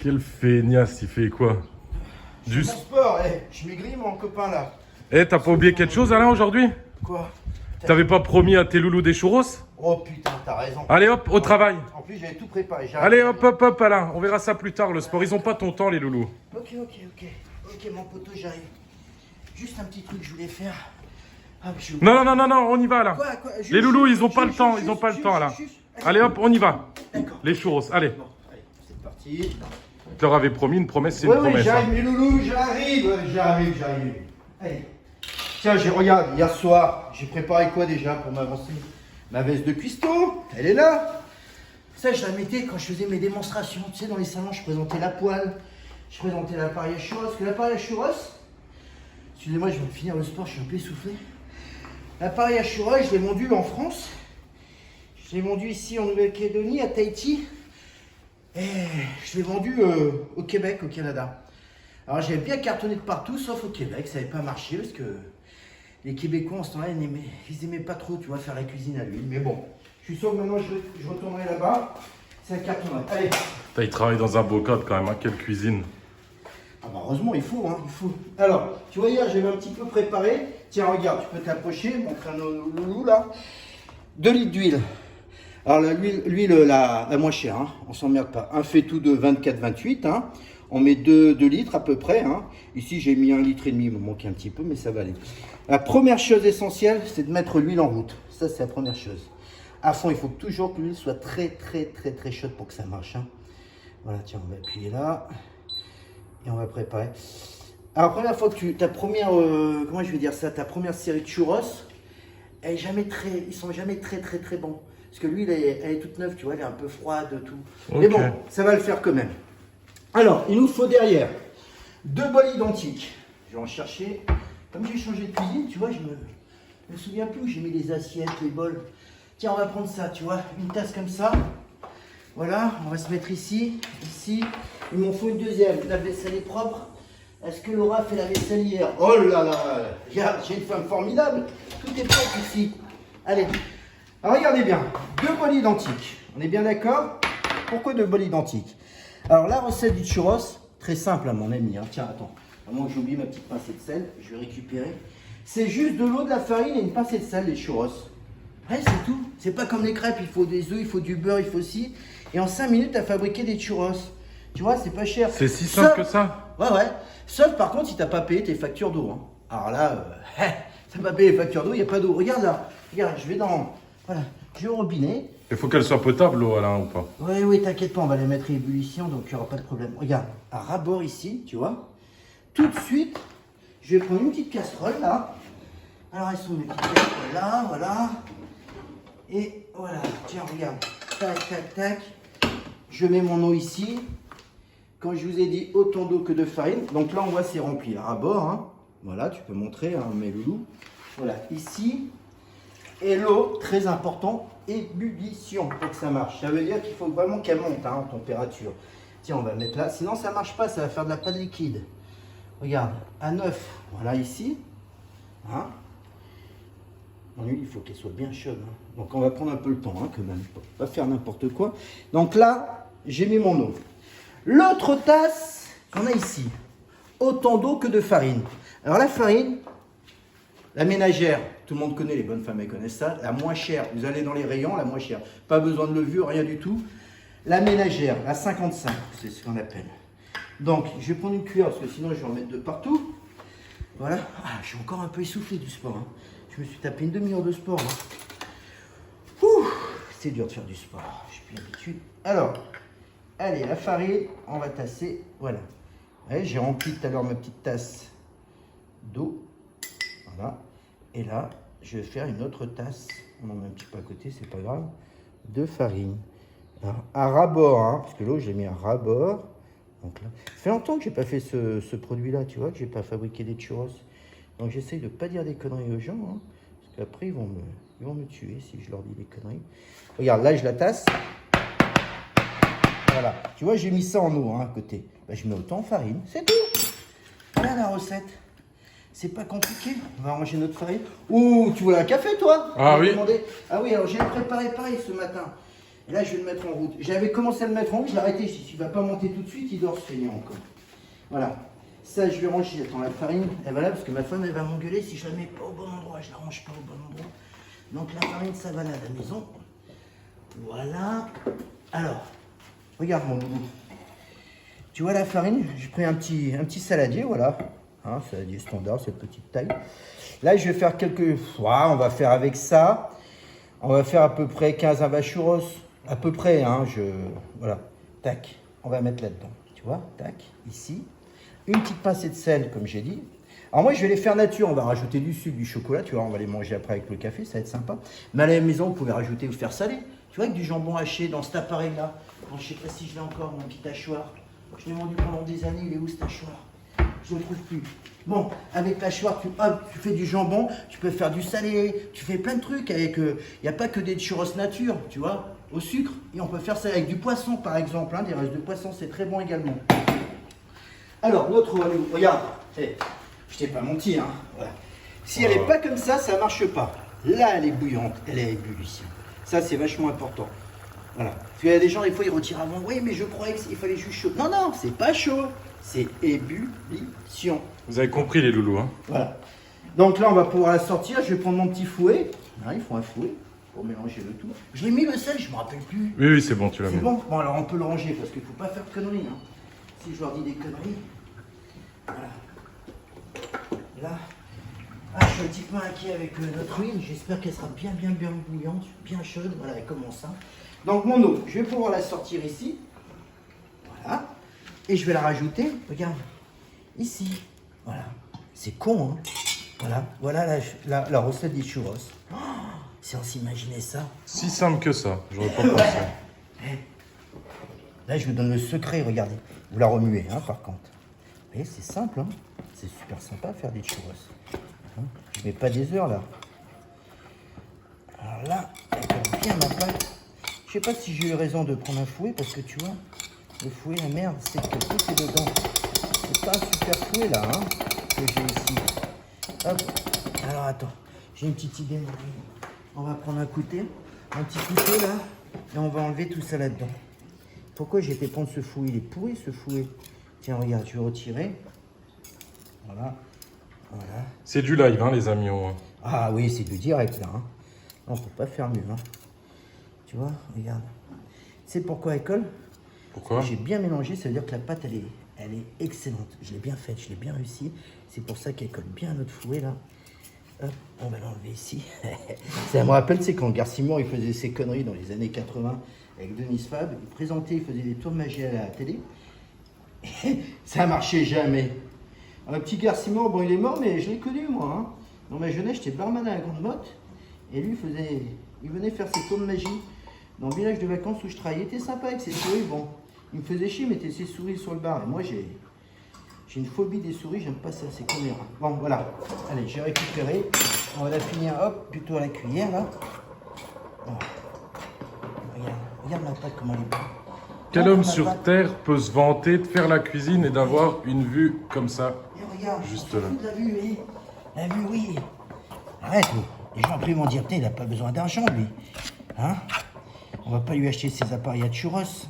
Quel feignasse, il fait quoi? Du sport, je maigris mon copain là. T'as pas oublié quelque chose Alain aujourd'hui? Quoi? T'avais pas promis à tes loulous des churros? Oh putain, t'as raison. Allez hop, au travail. En plus, j'avais tout préparé. Allez hop, hop, hop Alain, on verra ça plus tard le sport. Ils ont pas ton temps les loulous. Ok, mon poteau, j'arrive. Juste un petit truc que je voulais faire. Ah, Non, on y va là. Quoi Les loulous, ils ont pas le temps, ils ont pas le temps là. Allez hop, on y va. D'accord. Les churros, allez. Bon, allez, c'est parti. Tu leur avais promis une promesse, c'est une Oui, promesse. j'arrive, Hein. mes loulous, j'arrive. Allez. Tiens, regarde, hier soir, j'ai préparé quoi déjà pour m'avancer? Ma veste de cuistot, elle est là. Ça, je la mettais quand je faisais mes démonstrations. Tu sais, dans les salons, je présentais la poêle, je présentais l'appareil à churros. Parce que l'appareil à churros, excusez-moi, je viens de finir le sport, je suis un peu essoufflé. L'appareil à churros, je l'ai vendu en France. Je l'ai vendu ici en Nouvelle-Calédonie, à Tahiti. Et je l'ai vendu au Québec, au Canada. Alors j'avais bien cartonné de partout, sauf au Québec. Ça n'avait pas marché parce que les Québécois, en ce temps-là, ils aimaient pas trop, tu vois, faire la cuisine à l'huile. Mais bon, je suis sûr que maintenant je retournerai là-bas. C'est un cartonné. Allez. Il travaille dans un beau cadre quand même, hein. Quelle cuisine. Ah bah heureusement, il faut. Alors, tu vois, hier, j'avais un petit peu préparé. Tiens, regarde, tu peux t'approcher, montrer un loulou là. 2 litres d'huile. Alors, l'huile la moins chère, hein. On s'emmerde pas. Un fait-tout de 24-28, hein. On met 2 litres à peu près, hein. Ici, j'ai mis 1,5 litre, il me manquait un petit peu, mais ça va aller. La première chose essentielle, c'est de mettre l'huile en route. Ça, c'est la première chose. À fond, il faut toujours que l'huile soit très chaude pour que ça marche, hein. Voilà, tiens, on va appuyer là. Et on va préparer. Alors, la première fois que ta première, comment je vais dire ça, ta première série de churros, ils sont jamais très bons. Parce que l'huile, elle est toute neuve, tu vois, elle est un peu froide, tout. Okay. Mais bon, ça va le faire quand même. Alors, il nous faut derrière 2 bols identiques. Je vais en chercher. Comme j'ai changé de cuisine, tu vois, je me souviens plus où j'ai mis les assiettes, les bols. Tiens, on va prendre ça, tu vois, une tasse comme ça. Voilà, on va se mettre ici. Il m'en faut une deuxième. La vaisselle est propre. Est-ce que Laura fait la vaisselle hier? Oh là là, regarde, j'ai une femme formidable. Tout est propre ici. Allez, alors regardez bien. 2 bols identiques. On est bien d'accord? Pourquoi 2 bols identiques? Alors la recette du churros, très simple à mon ami. Hein. Tiens, attends. À moins que j'ai oublié ma petite pincée de sel, je vais récupérer. C'est juste de l'eau, de la farine et une pincée de sel, les churros. Ouais, c'est tout. C'est pas comme les crêpes, il faut des œufs, il faut du beurre, il faut ci. Et en 5 minutes, tu as fabriqué des churros. Tu vois, c'est pas cher. C'est si simple que ça? Ouais. Sauf par contre, si t'as pas payé tes factures d'eau. Hein. Alors là, t'as pas payé les factures d'eau, il n'y a pas d'eau. Regarde là. Regarde, je vais dans. Voilà, je vais au robinet. Il faut qu'elle soit potable l'eau Alain ou pas? Oui, t'inquiète pas, on va les mettre à ébullition, donc il n'y aura pas de problème. Regarde, à ras-bord ici, tu vois. Tout de suite, je vais prendre une petite casserole là. Alors, elles sont mes petites casseroles là, voilà. Et voilà, tiens, regarde. Tac. Je mets mon eau ici. Quand je vous ai dit autant d'eau que de farine, donc là on voit c'est rempli à ras-bord. Hein. Voilà, tu peux montrer, hein, mes loulous. Voilà, ici. Et l'eau, très important, ébullition pour que ça marche. Ça veut dire qu'il faut vraiment qu'elle monte en température. Tiens, on va mettre là. Sinon ça ne marche pas, ça va faire de la pâte liquide. Regarde, à 9, voilà ici. Hein. Mon huile, il faut qu'elle soit bien chaude. Hein. Donc on va prendre un peu le temps hein, quand même. Pas faire n'importe quoi. Donc là, j'ai mis mon eau. L'autre tasse qu'on a ici, autant d'eau que de farine. Alors la farine, la ménagère, tout le monde connaît, les bonnes femmes elles connaissent ça, la moins chère, vous allez dans les rayons, la moins chère. Pas besoin de levure, rien du tout. La ménagère, la 55, c'est ce qu'on appelle. Donc je vais prendre une cuillère parce que sinon je vais en mettre de partout. Voilà, je suis encore un peu essoufflé du sport. Hein. Je me suis tapé une demi-heure de sport. Hein. C'est dur de faire du sport, je suis plus habitué. Alors, allez, la farine, on va tasser. Voilà. J'ai rempli tout à l'heure ma petite tasse d'eau. Voilà. Et là, je vais faire une autre tasse. On en met un petit peu à côté, c'est pas grave. De farine. Alors, à ras-bord, hein, parce que l'eau, je l'ai mis à ras-bord. Donc là, ça fait longtemps que j'ai pas fait ce produit-là, tu vois, que j'ai pas fabriqué des churros. Donc j'essaye de pas dire des conneries aux gens, hein, parce qu'après ils vont me tuer si je leur dis des conneries. Regarde, là je la tasse. Voilà, tu vois, j'ai mis ça en eau hein, à côté. Ben, je mets autant de farine, c'est tout. Voilà la recette. C'est pas compliqué. On va ranger notre farine. Ouh, tu voulais un café toi? Ah oui. Ah oui, alors j'ai préparé pareil ce matin. Et là, je vais le mettre en route. J'avais commencé à le mettre en route, je l'ai arrêté. Je dis, il ne va pas monter tout de suite, il dort ce feignant encore. Voilà. Ça, je vais ranger. Attends, la farine, elle va là, parce que ma femme, elle va m'engueuler si je la mets pas au bon endroit. Je la range pas au bon endroit. Donc, la farine, ça va là, à la maison. Voilà. Alors, regarde mon loulou. Tu vois la farine, j'ai pris un petit saladier, voilà. Hein, saladier standard, cette petite taille. Là, je vais faire quelques... Voilà, on va faire avec ça. On va faire à peu près 15 churros. À peu près, hein, Voilà, tac. On va mettre là-dedans, tu vois, tac, ici. Une petite pincée de sel, comme j'ai dit. Alors moi, je vais les faire nature. On va rajouter du sucre, du chocolat, tu vois. On va les manger après avec le café, ça va être sympa. Mais à la maison, vous pouvez rajouter ou faire salé. Tu vois, avec du jambon haché dans cet appareil-là. Bon, je sais pas si je l'ai encore, mon petit hachoir. Je l'ai vendu pendant des années, il est où cet hachoir? Je ne le trouve plus. Bon, avec l'hachoir, tu fais du jambon, tu peux faire du salé, tu fais plein de trucs avec... Il n'y a pas que des churros nature, tu vois, au sucre. Et on peut faire ça avec du poisson, par exemple. Hein, des restes de poisson, c'est très bon également. Alors, notre... Regarde, je t'ai pas menti, hein. Voilà. Si elle n'est pas comme ça ne marche pas. Là, elle est bouillante, elle est à ébullition. Ça, c'est vachement important. Voilà. Parce qu'il y a des gens, des fois, ils retirent avant. Oui, mais je croyais qu'il fallait juste chaud. Non, non, c'est pas chaud. C'est ébullition. Vous avez compris, les loulous, hein? Voilà. Donc là, on va pouvoir la sortir. Je vais prendre mon petit fouet. Ah, il faut un fouet pour mélanger le tout. Je l'ai mis le sel, je ne me rappelle plus. Oui, oui, c'est bon, tu l'as mis. C'est bon. Bon, alors on peut le ranger parce qu'il ne faut pas faire de conneries. Hein. Si je leur dis des conneries. Voilà. Là. Ah, je suis un petit peu inquiet avec notre huile. J'espère qu'elle sera bien bouillante, bien chaude. Voilà, elle commence. Hein. Donc mon eau, je vais pouvoir la sortir ici. Voilà. Et je vais la rajouter, regarde, ici. Voilà. C'est con, hein. Voilà. Voilà la recette des churros. Oh, si on s'imaginait ça. Si simple que ça, j'aurais pas pensé. Là, je vous donne le secret, regardez. Vous la remuez, hein, par contre. Vous voyez, c'est simple, hein. C'est super sympa à faire des churros. Hein, je mets pas des heures, là. Alors là, elle colle bien ma pâte. Je sais pas si j'ai eu raison de prendre un fouet, parce que tu vois, le fouet, la merde, c'est que tout est dedans. C'est pas un super fouet, là, hein, que j'ai ici. Hop. Alors, attends. J'ai une petite idée, mon ami. On va prendre un petit couteau, là, et on va enlever tout ça là-dedans. Pourquoi j'ai été prendre ce fouet? Il est pourri, ce fouet. Tiens, regarde, je vais retirer. Voilà. Voilà. C'est du live, hein, les amis. Ah oui, c'est du direct, là. Hein. On peut pas faire mieux, hein. Tu vois, regarde. C'est pourquoi elle colle? Pourquoi? J'ai bien mélangé, ça veut dire que la pâte, elle est excellente. Je l'ai bien faite, je l'ai bien réussi. C'est pour ça qu'elle colle bien à notre fouet, là. Hop, on va l'enlever ici. Ça me rappelle, c'est quand Garcimore, il faisait ses conneries dans les années 80 avec Denise Fab. Il présentait, il faisait des tours de magie à la télé. Ça marchait jamais. Alors, le petit Garcimore, bon, il est mort, mais je l'ai connu, moi. Hein. Dans ma jeunesse, j'étais barman à la Grande Motte. Et lui, il venait faire ses tours de magie dans le village de vacances où je travaillais. Il était sympa avec ses souris. Bon, il me faisait chier, il mettait ses souris sur le bar. Et moi, j'ai une phobie des souris, j'aime pas ça, c'est comme bon, voilà. Allez, j'ai récupéré. On va la finir, hop, plutôt à la cuillère, là. Bon. Regarde ma pâte, comment elle est bonne. Quel homme sur Terre peut se vanter de faire la cuisine et d'avoir une vue comme ça? Et regarde, juste on là. s'en fout de la vue, oui. La vue, oui. Arrête, oui. Les gens après vont dire, il n'a pas besoin d'argent, lui. Hein? On va pas lui acheter ses appareils à churros.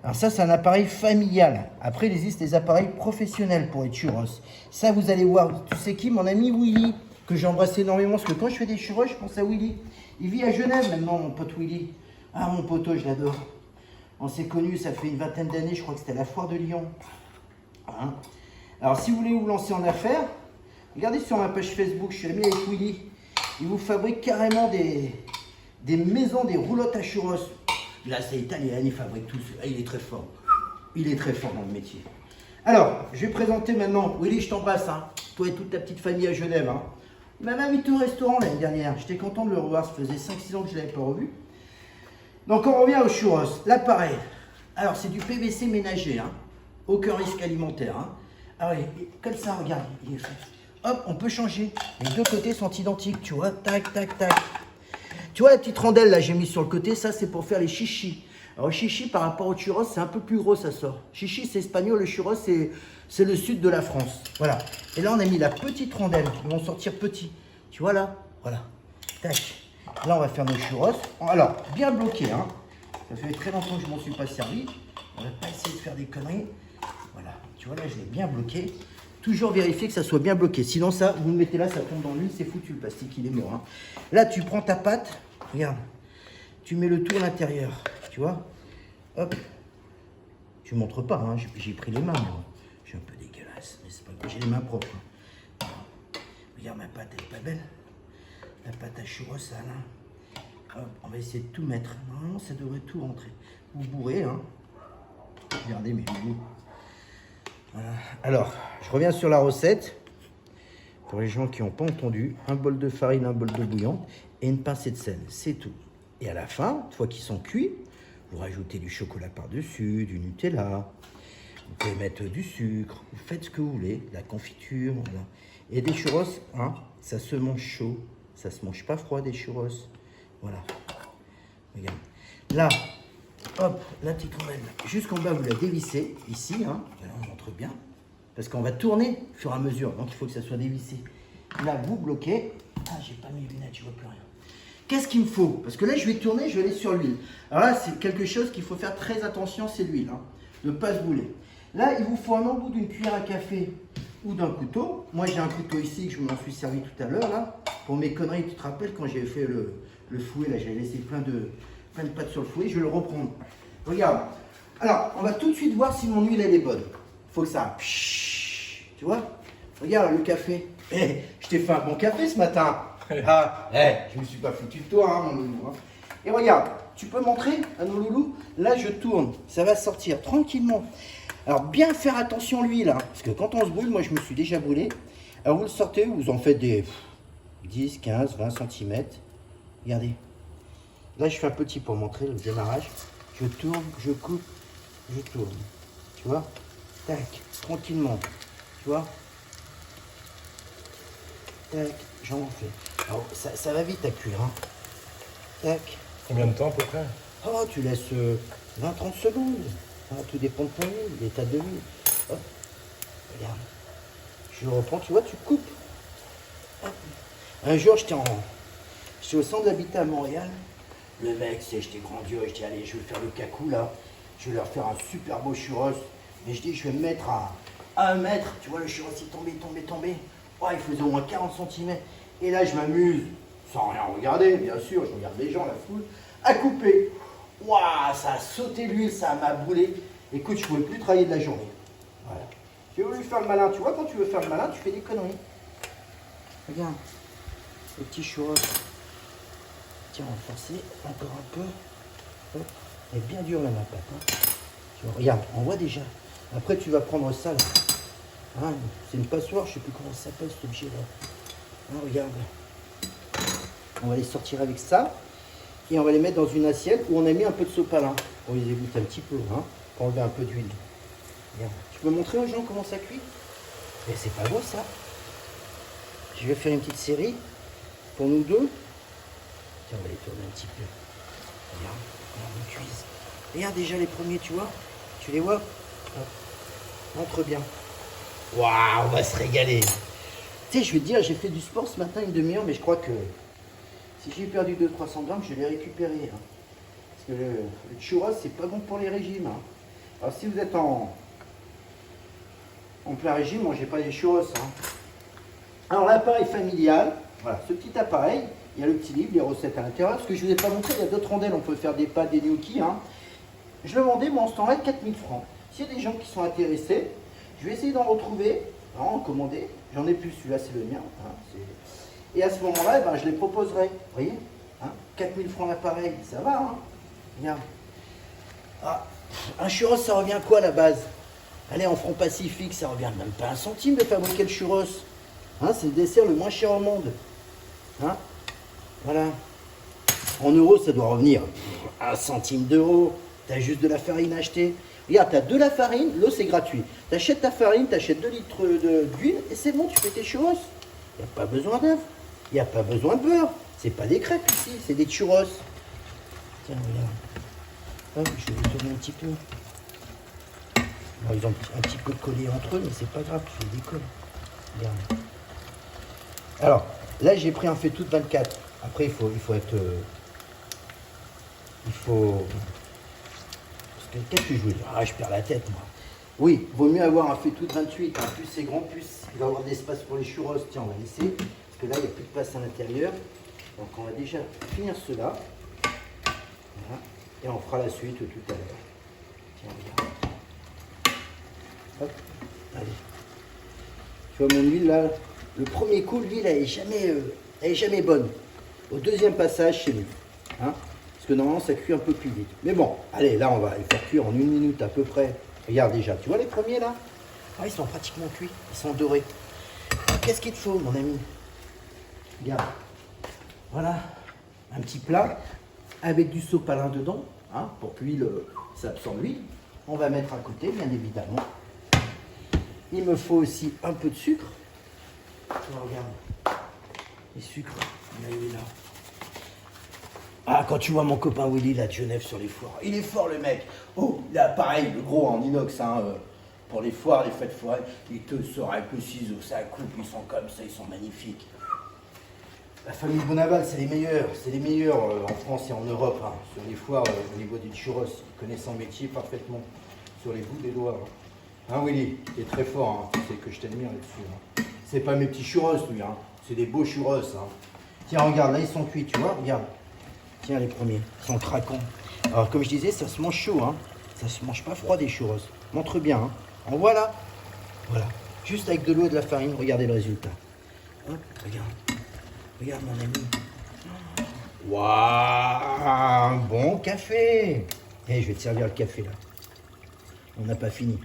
Alors ça, c'est un appareil familial. Après, il existe des appareils professionnels pour les churros. Ça, vous allez voir. Tu sais qui? Mon ami Willy, que j'ai embrassé énormément, parce que quand je fais des churros, je pense à Willy. Il vit à Genève maintenant, mon pote Willy. Ah, mon poteau, je l'adore. On s'est connus, ça fait une vingtaine d'années, je crois que c'était à la foire de Lyon. Hein? Alors, si vous voulez vous lancer en affaires, regardez sur ma page Facebook, je suis ami avec Willy. Il vous fabrique carrément des maisons, des roulottes à churros. Là, c'est italien, il fabrique tout. Il est très fort. Il est très fort dans le métier. Alors, je vais présenter maintenant. Willy, je t'embrasse. Hein. Toi et toute ta petite famille à Genève. Hein. Il m'avait invité au restaurant l'année dernière. J'étais content de le revoir. Ça faisait 5-6 ans que je ne l'avais pas revu. Donc, on revient aux churros. L'appareil. Alors, c'est du PVC ménager. Hein. Aucun risque alimentaire. Hein. Ah oui, comme ça, regarde. Il est fait. Hop, on peut changer. Les deux côtés sont identiques. Tu vois, tac, tac, tac. Tu vois la petite rondelle là, j'ai mis sur le côté, ça c'est pour faire les chichis. Alors chichi par rapport au churros, c'est un peu plus gros, ça sort. Chichi c'est espagnol, le churros c'est le sud de la France. Voilà. Et là on a mis la petite rondelle, ils vont sortir petits. Tu vois là? Voilà. Tac. Là on va faire nos churros. Alors, bien bloqué, hein. Ça fait très longtemps que je m'en suis pas servi. On va pas essayer de faire des conneries. Voilà, tu vois là, je l'ai bien bloqué. Toujours vérifier que ça soit bien bloqué. Sinon ça, vous le mettez là, ça tombe dans l'huile, c'est foutu, le plastique, il est mort. Hein. Là, tu prends ta pâte, regarde. Tu mets le tout à l'intérieur, tu vois. Hop. Tu montres pas, hein. J'ai pris les mains, moi. Je suis un peu dégueulasse, mais c'est pas grave, j'ai les mains propres. Hein. Regarde, ma pâte, elle est pas belle. La pâte à churros, ça, là. Hop, on va essayer de tout mettre. Normalement, ça devrait tout rentrer. Vous bourrez, hein. Regardez mes loulous. Voilà. Alors, je reviens sur la recette. Pour les gens qui n'ont pas entendu, un bol de farine, un bol d'eau bouillante et une pincée de sel, c'est tout. Et à la fin, une fois qu'ils sont cuits, vous rajoutez du chocolat par-dessus, du Nutella, vous pouvez mettre du sucre, vous faites ce que vous voulez, de la confiture, voilà. Et des churros, hein, ça se mange chaud, ça se mange pas froid des churros. Voilà. Regarde. Là, hop, la petite rondelle, jusqu'en bas, vous la dévissez, ici, hein, on montre bien, parce qu'on va tourner au fur et à mesure, donc il faut que ça soit dévissé. Là, vous bloquez. Ah, j'ai pas mes lunettes, je vois plus rien. Qu'est-ce qu'il me faut? Parce que là, je vais tourner, je vais aller sur l'huile. Alors là, c'est quelque chose qu'il faut faire très attention, c'est l'huile, hein, de ne pas se brûler. Là, il vous faut un embout d'une cuillère à café ou d'un couteau. Moi, j'ai un couteau ici que je m'en suis servi tout à l'heure, là, pour mes conneries. Tu te rappelles quand j'ai fait le fouet, là, j'avais laissé plein de pâtes sur le fouet, je vais le reprendre. Regarde. Alors, on va tout de suite voir si mon huile, elle est bonne. Il faut que ça... Tu vois? Regarde, le café. Je t'ai fait un bon café ce matin. Ah, je me suis pas foutu de toi, hein, mon loulou. Hein. Et regarde, tu peux montrer à nos loulous? Là, je tourne, ça va sortir tranquillement. Alors, bien faire attention l'huile, hein, parce que quand on se brûle, moi, je me suis déjà brûlé. Alors, vous le sortez, vous en faites des 10, 15, 20 cm. Regardez. Là, je fais un petit pour montrer le démarrage. Je tourne, je coupe, je tourne. Tu vois? Tac, tranquillement. Tu vois? Tac, j'en fais. Alors, ça va vite à cuire. Hein. Tac. Combien de temps à peu près? Oh, tu laisses 20-30 secondes. Ah, tout dépend de ton huile, l'état de l'huile. Hop. Regarde. Je le reprends, tu vois, tu coupes. Hop. Un jour, j'étais au centre d'habitat à Montréal. Le mec, j'étais grandiose. Je dis, allez, je vais faire le cacou là. Je vais leur faire un super beau churros. Mais je dis, je vais me mettre à 1 mètre. Tu vois, le churros, il tombait. Oh, il faisait au moins 40 cm. Et là, je m'amuse, sans rien regarder, bien sûr, je regarde les gens, la foule, à couper. Waouh, ça a sauté l'huile, ça m'a brûlé. Écoute, je ne pouvais plus travailler de la journée. Voilà. J'ai voulu faire le malin. Tu vois, quand tu veux faire le malin, tu fais des conneries. Regarde, le petit churros. Tiens, on va forcer encore un peu. Hop. Elle est bien dure là, ma pâte. Hein. Tu vois, regarde, on voit déjà. Après, tu vas prendre ça là. Hein, c'est une passoire, je ne sais plus comment ça s'appelle cet objet là. Hein, regarde. On va les sortir avec ça. Et on va les mettre dans une assiette où on a mis un peu de sopalin. Pour les égoutter un petit peu, hein, pour enlever un peu d'huile. Tu peux montrer aux gens comment ça cuit? Mais c'est pas beau ça. Je vais faire une petite série pour nous deux. Tiens, on va les tourner un petit peu. Regarde, on cuise. Regarde déjà les premiers, tu vois? Tu les vois? Hop. Montre bien. Waouh, on va se régaler. Tu sais, je vais te dire, j'ai fait du sport ce matin une demi-heure, mais je crois que si j'ai perdu 200-300 grammes, je l'ai récupéré. Hein. Parce que le churros, c'est pas bon pour les régimes. Hein. Alors si vous êtes en plein régime, mangez pas des churros. Hein. Alors l'appareil familial, voilà, ce petit appareil, il y a le petit livre, les recettes à l'intérieur. Ce que je ne vous ai pas montré, il y a d'autres rondelles, on peut faire des pâtes, des gnocchis. Hein. Je le vendais, moi, en ce temps-là, 4000 francs. S'il y a des gens qui sont intéressés, je vais essayer d'en retrouver, en commander. J'en ai plus, celui-là c'est le mien. Hein, et à ce moment-là, eh ben, je les proposerai. Vous voyez, hein, 4000 francs l'appareil, ça va. Hein. Regarde. Ah, un churros, ça revient quoi à la base? Allez, en francs pacifique, ça revient même pas 1 centime de fabriquer le churros. Hein, c'est le dessert le moins cher au monde. Hein, voilà. En euros, ça doit revenir 1 centime d'euro. Tu as juste de la farine à acheter. Regarde, tu as de la farine, l'eau c'est gratuit. Tu achètes ta farine, tu achètes 2 litres d'huile et c'est bon, tu fais tes churros. Il n'y a pas besoin d'œufs, il n'y a pas besoin de beurre. C'est pas des crêpes ici, c'est des churros. Tiens, regarde. Hop, je vais les tourner un petit peu. Bon, ils ont un petit peu collé entre eux, mais c'est pas grave, je les décolle. Regarde. Alors, là j'ai pris un faitout de 24. Après, il faut être... il faut Qu'est-ce que je veux dire? Ah, je perds la tête, moi. Oui, vaut mieux avoir un faitout de 28. Hein. Plus c'est grand, plus il va y avoir d'espace pour les churros. Tiens, on va laisser. Parce que là, il n'y a plus de place à l'intérieur. Donc, on va déjà finir cela. Voilà. Et on fera la suite tout à l'heure. Tiens, regarde. Hop, allez. Tu vois mon huile là, le premier coup, l'huile elle est jamais bonne. Au deuxième passage, c'est mieux. Hein, parce que normalement ça cuit un peu plus vite. Mais bon, allez, là on va les faire cuire en 1 minute à peu près. Regarde déjà, tu vois les premiers là? Ah, ils sont pratiquement cuits, ils sont dorés. Qu'est-ce qu'il te faut mon ami? Regarde. Voilà, un petit plat avec du sopalin dedans, hein, pour que l'huile s'absorbe l'huile. On va mettre à côté, bien évidemment. Il me faut aussi un peu de sucre. Regarde, les sucres, on a eu là. Ah, quand tu vois mon copain Willy là de Genève sur les foires, il est fort le mec. Oh, là pareil, le gros en inox, hein, pour les foires, les fêtes foraines, il te sort avec le ciseau, ça coupe, ils sont comme ça, ils sont magnifiques. La famille Bonaval, c'est les meilleurs en France et en Europe, hein, sur les foires au niveau des churros, ils connaissent son métier parfaitement, sur les bouts des doigts. Hein, Willy, t'es très fort, hein, tu sais que je t'admire là-dessus. Hein. C'est pas mes petits churros, lui, hein, c'est des beaux churros. Hein. Tiens, regarde, là ils sont cuits, tu vois, regarde. Tiens, les premiers, ils sont craquants. Alors, comme je disais, ça se mange chaud, hein. Ça se mange pas froid des churros. Montre bien, hein. En voilà. Voilà. Juste avec de l'eau et de la farine, regardez le résultat. Hop, regarde. Regarde, mon ami. Waouh, bon café. Eh, je vais te servir le café, là. On n'a pas fini.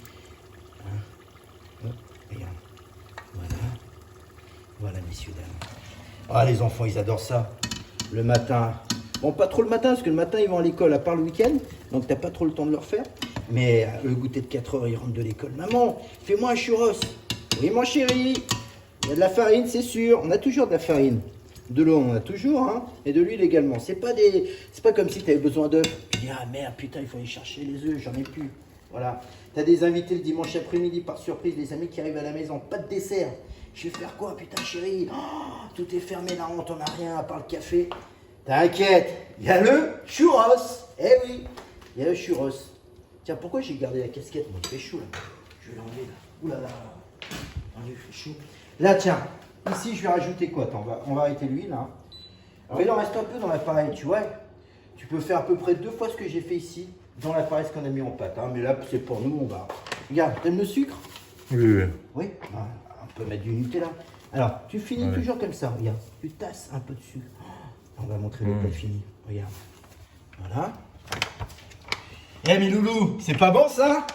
Hein. Hop, regarde. Voilà. Voilà, messieurs, dames. Ah, les enfants, ils adorent ça. Le matin. Bon, pas trop le matin, parce que le matin, ils vont à l'école, à part le week-end. Donc, t'as pas trop le temps de leur faire. Mais le goûter de 4 heures, ils rentrent de l'école. Maman, fais-moi un churros. Oui, mon chéri. Il y a de la farine, c'est sûr. On a toujours de la farine. De l'eau, on en a toujours, hein. Et de l'huile également. C'est pas comme si tu avais besoin d'œufs. Tu dis, ah merde, putain, il faut aller chercher les œufs, j'en ai plus. Voilà. Tu as des invités le dimanche après-midi par surprise, des amis qui arrivent à la maison. Pas de dessert. Je vais faire quoi, putain, chérie? Oh, tout est fermé là, on t'en a rien à part le café. T'inquiète, il y a le churros. Eh oui, il y a le churros. Tiens, pourquoi j'ai gardé la casquette? Moi, il fait chaud là. Je vais l'enlever là. Ouh là là. Il fait chaud. Là, tiens, ici, je vais rajouter quoi? Attends, on va arrêter l'huile. Hein. Alors, il en reste un peu dans l'appareil, tu vois. Tu peux faire à peu près 2 fois ce que j'ai fait ici dans l'appareil, ce qu'on a mis en pâte. Hein. Mais là, c'est pour nous, on va. Regarde, t'aimes le sucre? Oui, oui. Oui, on peut mettre du Nutella. Alors, tu finis toujours comme ça. Regarde, tu tasses un peu de sucre. On va montrer le plat fini. Regarde. Voilà. Eh, mes loulous, c'est pas bon ça?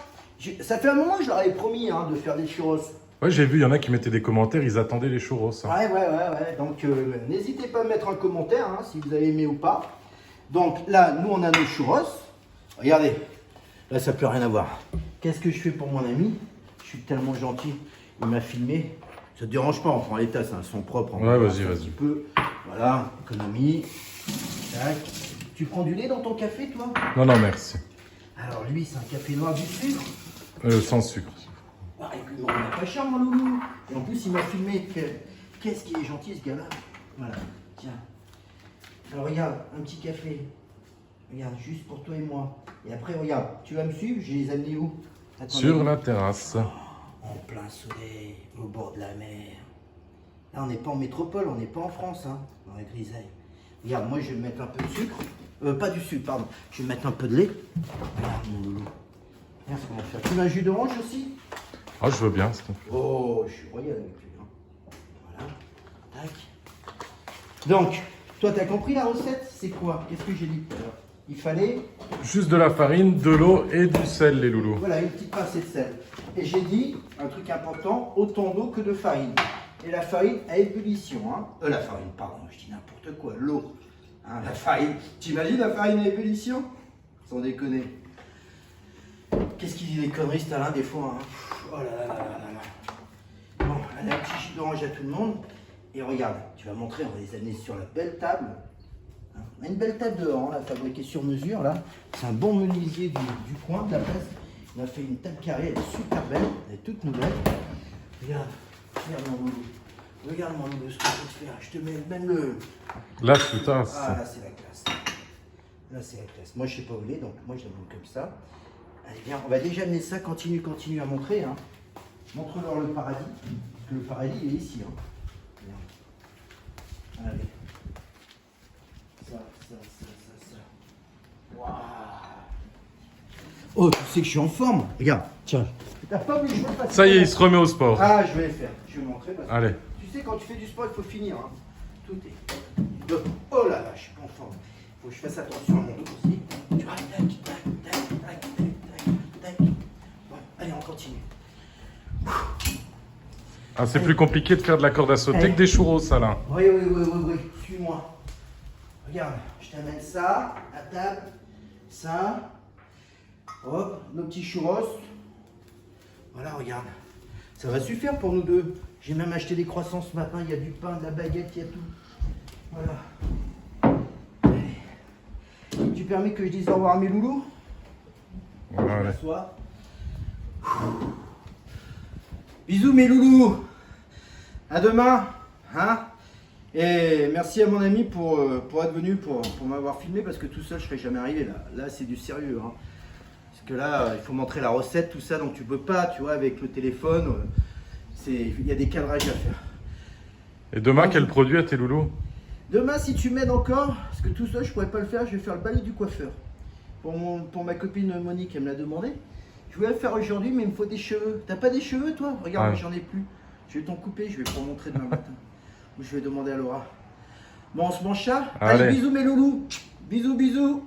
Ça fait un moment que je leur avais promis hein, de faire des churros. Ouais, j'ai vu, il y en a qui mettaient des commentaires, ils attendaient les churros. Hein. Ouais. Donc, n'hésitez pas à mettre un commentaire hein, si vous avez aimé ou pas. Donc, là, nous, on a nos churros. Regardez. Là, ça n'a plus rien à voir. Qu'est-ce que je fais pour mon ami? Je suis tellement gentil. Il m'a filmé. Ça te dérange pas, on prend les tasses, hein, elles sont propres. Ouais, vas-y. Un petit peu. Voilà, économie. Tac. Tu prends du lait dans ton café, toi? Non, merci. Alors, lui, c'est un café noir du sucre. Sans sucre. Ah, et puis, on n'a pas cher, mon loulou. Et en plus, il m'a filmé. Qu'est-ce qu'il est gentil, ce gars-là. Voilà, tiens. Alors, regarde, un petit café. Regarde, juste pour toi et moi. Et après, regarde, tu vas me suivre, je les ai amenés où? Sur la terrasse. En plein soleil, au bord de la mer. Là, on n'est pas en métropole, on n'est pas en France, hein, dans la grisaille. Regarde, moi, je vais mettre un peu de sucre. Pas du sucre, pardon. Je vais mettre un peu de lait. Regarde, mon loulou. Regarde ce qu'on va faire. Tu veux un jus d'orange aussi? Ah, je veux bien, s'il te plaît. Oh, je suis royal avec lui. Hein. Voilà. Tac. Donc, toi, t'as compris la recette? C'est quoi? Qu'est-ce que j'ai dit tout à l'heure? Il fallait... Juste de la farine, de l'eau et du sel, les loulous. Voilà, une petite pincée de sel. Et j'ai dit, un truc important, autant d'eau que de farine. Et la farine à ébullition. Hein. La farine, pardon, je dis n'importe quoi. L'eau. Hein, la farine. T'imagines la farine à ébullition? Sans déconner. Qu'est-ce qu'il dit des conneries, ce talent, des fois hein. Oh là là là là là. Bon, allez, un petit jus d'orange à tout le monde. Et regarde, tu vas montrer, on va les amener sur la belle table. Hein, on a une belle table dehors, là, fabriquée sur mesure, là. C'est un bon menuisier du coin, de la place. Il a fait une table carrée, elle est super belle, elle est toute nouvelle. Regarde mon loulou. Regarde mon loulou, ce que je peux te faire. Je te mets même le... La foutasse. Ah, là, c'est la classe. Là, c'est la classe. Moi, je sais pas où il est, donc moi, je la mets comme ça. Allez, viens, on va déjà amener ça, continue à montrer. Hein. Montre-leur le paradis. Parce que le paradis, il est ici. Hein. Viens. Allez. Ça. Waouh. Oh, tu sais que je suis en forme. Regarde, tiens. T'as pas voulu que je me fasse Ça y est, il se remet au sport. Ah, je vais le faire. Je vais montrer. Parce que Allez. tu sais, quand tu fais du sport, il faut finir. Hein. Tout est. Donc, oh là là, je suis pas en forme. Il faut que je fasse attention à mon dos aussi. Tu vois, tac. Bon, allez, on continue. Ah, c'est plus compliqué de faire de la corde à sauter que des churros, Alain. Oui. Suis-moi. Regarde, je t'amène ça, à table. Ça. Hop, nos petits churros. Voilà, regarde. Ça va suffire pour nous deux. J'ai même acheté des croissants ce matin. Il y a du pain, de la baguette, il y a tout. Voilà. Allez. Tu permets que je dise au revoir à mes loulous? Voilà, allez. M'assois. Bisous mes loulous. À demain. Hein? Et merci à mon ami pour être venu, pour m'avoir filmé, parce que tout seul je serais jamais arrivé là. Là c'est du sérieux. Hein. Parce que là il faut montrer la recette, tout ça, donc tu peux pas, tu vois, avec le téléphone. Il y a des cadrages à faire. Et demain, quel produit à tes loulous? Demain, si tu m'aides encore, parce que tout seul je pourrais pas le faire, je vais faire le balai du coiffeur. Pour ma copine Monique, elle me l'a demandé. Je voulais le faire aujourd'hui, mais il me faut des cheveux. T'as pas des cheveux toi? Regarde, Ouais. j'en ai plus. Je vais t'en couper, je vais te montrer demain matin. Ou je vais demander à Laura. Bon, on se mange ça. Allez, Allez. bisous mes loulous. Bisous.